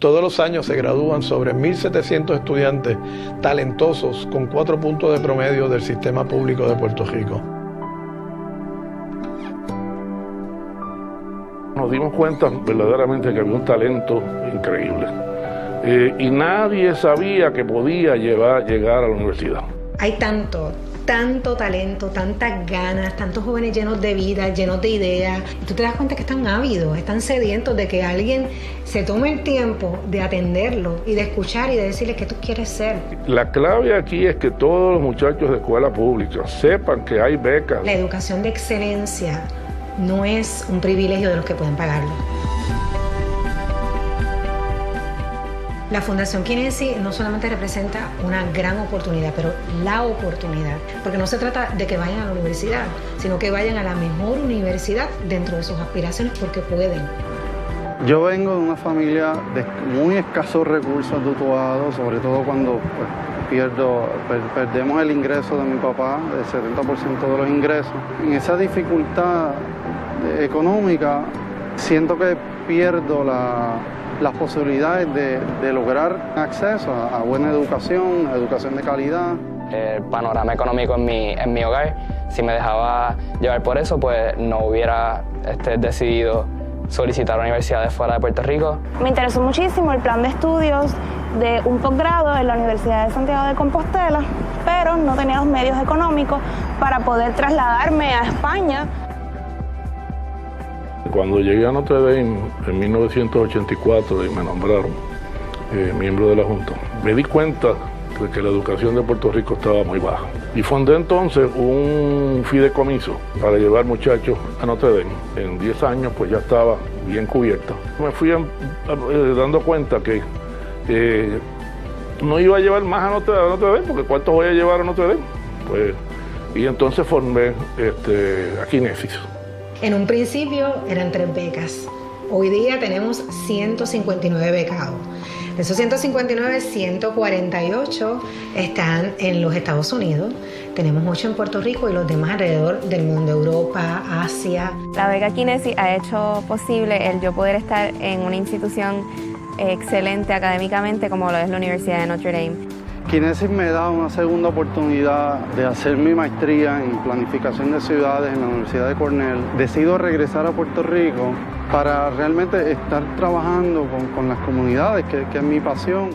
Todos los años se gradúan sobre 1.700 estudiantes talentosos con 4 puntos de promedio del sistema público de Puerto Rico. Nos dimos cuenta verdaderamente que había un talento increíble y nadie sabía que podía llegar a la universidad. Hay tanto talento, tantas ganas, tantos jóvenes llenos de vida, llenos de ideas. Y tú te das cuenta que están ávidos, están sedientos de que alguien se tome el tiempo de atenderlo y de escuchar y de decirles qué tú quieres ser. La clave aquí es que todos los muchachos de escuela pública sepan que hay becas. La educación de excelencia no es un privilegio de los que pueden pagarlo. La Fundación Kinesi no solamente representa una gran oportunidad, pero la oportunidad, porque no se trata de que vayan a la universidad, sino que vayan a la mejor universidad dentro de sus aspiraciones porque pueden. Yo vengo de una familia de muy escasos recursos dotados, sobre todo cuando perdemos el ingreso de mi papá, el 70% de los ingresos. En esa dificultad económica siento que pierdo las posibilidades de lograr acceso a buena educación de calidad. El panorama económico en mi hogar, si me dejaba llevar por eso, pues no hubiera decidido solicitar a universidades fuera de Puerto Rico. Me interesó muchísimo el plan de estudios de un posgrado en la Universidad de Santiago de Compostela, pero no tenía los medios económicos para poder trasladarme a España. Cuando llegué a Notre Dame en 1984 y me nombraron miembro de la Junta, me di cuenta de que la educación de Puerto Rico estaba muy baja. Y fundé entonces un fideicomiso para llevar muchachos a Notre Dame. En 10 años pues ya estaba bien cubierta. Me fui dando cuenta que no iba a llevar más a Notre Dame, porque ¿cuántos voy a llevar a Notre Dame? Pues, y entonces formé a Kinesi. En un principio eran 3 becas. Hoy día tenemos 159 becados. De esos 159, 148 están en los Estados Unidos. Tenemos 8 en Puerto Rico y los demás alrededor del mundo, Europa, Asia. La beca Kinesi ha hecho posible el yo poder estar en una institución excelente académicamente como lo es la Universidad de Notre Dame. Kinesi me da una segunda oportunidad de hacer mi maestría en planificación de ciudades en la Universidad de Cornell. Decido regresar a Puerto Rico para realmente estar trabajando con las comunidades, que es mi pasión.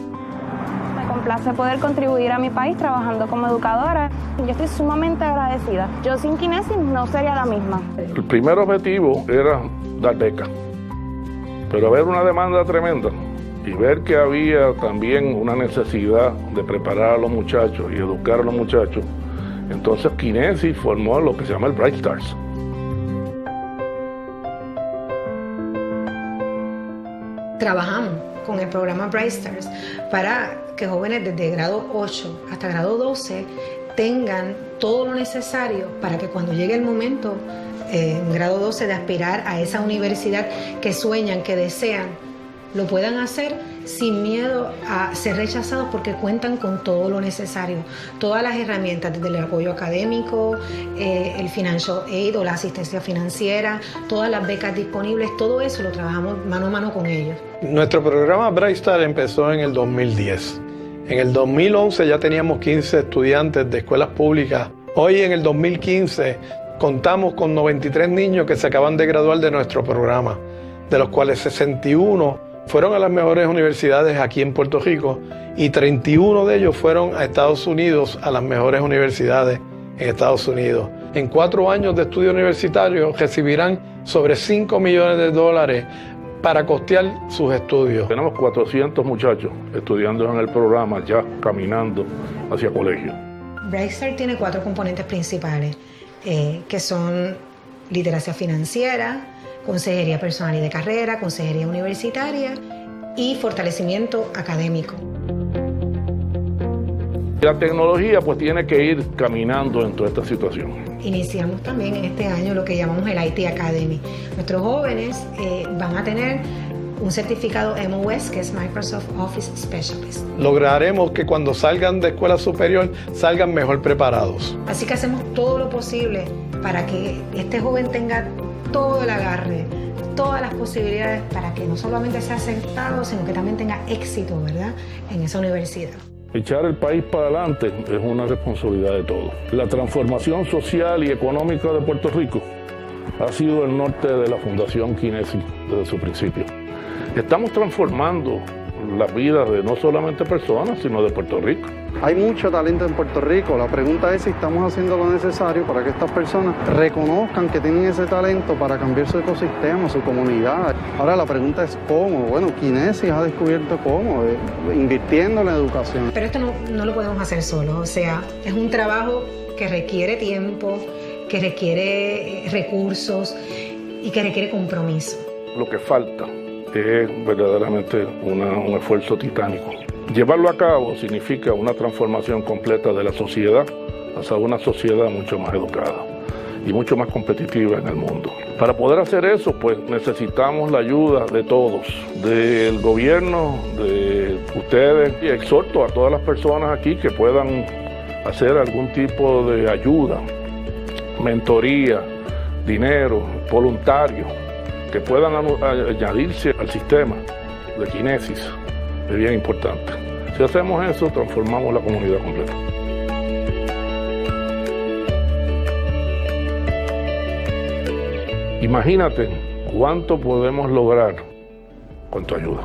Me complace poder contribuir a mi país trabajando como educadora. Yo estoy sumamente agradecida. Yo sin Kinesi no sería la misma. El primer objetivo era dar becas, pero haber una demanda tremenda y ver que había también una necesidad de preparar a los muchachos y educar a los muchachos. Entonces Kinesi formó lo que se llama el Bright Stars. Trabajamos con el programa Bright Stars para que jóvenes desde grado 8 hasta grado 12 tengan todo lo necesario para que cuando llegue el momento en grado 12 de aspirar a esa universidad que sueñan, que desean, lo puedan hacer sin miedo a ser rechazados porque cuentan con todo lo necesario, todas las herramientas, desde el apoyo académico, el financial aid o la asistencia financiera, todas las becas disponibles, todo eso lo trabajamos mano a mano con ellos. Nuestro programa Bright Start empezó en el 2010. En el 2011 ya teníamos 15 estudiantes de escuelas públicas. Hoy en el 2015 contamos con 93 niños que se acaban de graduar de nuestro programa, de los cuales 61 fueron a las mejores universidades aquí en Puerto Rico y 31 de ellos fueron a Estados Unidos, a las mejores universidades en Estados Unidos. En 4 años de estudio universitario recibirán sobre $5 millones para costear sus estudios. Tenemos 400 muchachos estudiando en el programa, ya caminando hacia colegio. Bright Start tiene 4 componentes principales, que son literacia financiera, consejería personal y de carrera, consejería universitaria y fortalecimiento académico. La tecnología pues tiene que ir caminando en toda esta situación. Iniciamos también en este año lo que llamamos el IT Academy. Nuestros jóvenes van a tener un certificado MOS, que es Microsoft Office Specialist. Lograremos que cuando salgan de escuela superior salgan mejor preparados. Así que hacemos todo lo posible para que este joven tenga todo el agarre, todas las posibilidades para que no solamente sea aceptado, sino que también tenga éxito, ¿verdad?, en esa universidad. Echar el país para adelante es una responsabilidad de todos. La transformación social y económica de Puerto Rico ha sido el norte de la Fundación Kinesis desde su principio. Estamos transformando las vidas de no solamente personas, sino de Puerto Rico. Hay mucho talento en Puerto Rico. La pregunta es si estamos haciendo lo necesario para que estas personas reconozcan que tienen ese talento para cambiar su ecosistema, su comunidad. Ahora la pregunta es cómo. Bueno, Kinesis ha descubierto cómo, invirtiendo en la educación. Pero esto no lo podemos hacer solos. O sea, es un trabajo que requiere tiempo, que requiere recursos y que requiere compromiso. Lo que falta es verdaderamente un esfuerzo titánico. Llevarlo a cabo significa una transformación completa de la sociedad hacia una sociedad mucho más educada y mucho más competitiva en el mundo. Para poder hacer eso, pues necesitamos la ayuda de todos, del gobierno, de ustedes, y exhorto a todas las personas aquí que puedan hacer algún tipo de ayuda, mentoría, dinero, voluntario, que puedan añadirse al sistema de Kinesis. Es bien importante. Si hacemos eso, transformamos la comunidad completa. Imagínate cuánto podemos lograr con tu ayuda.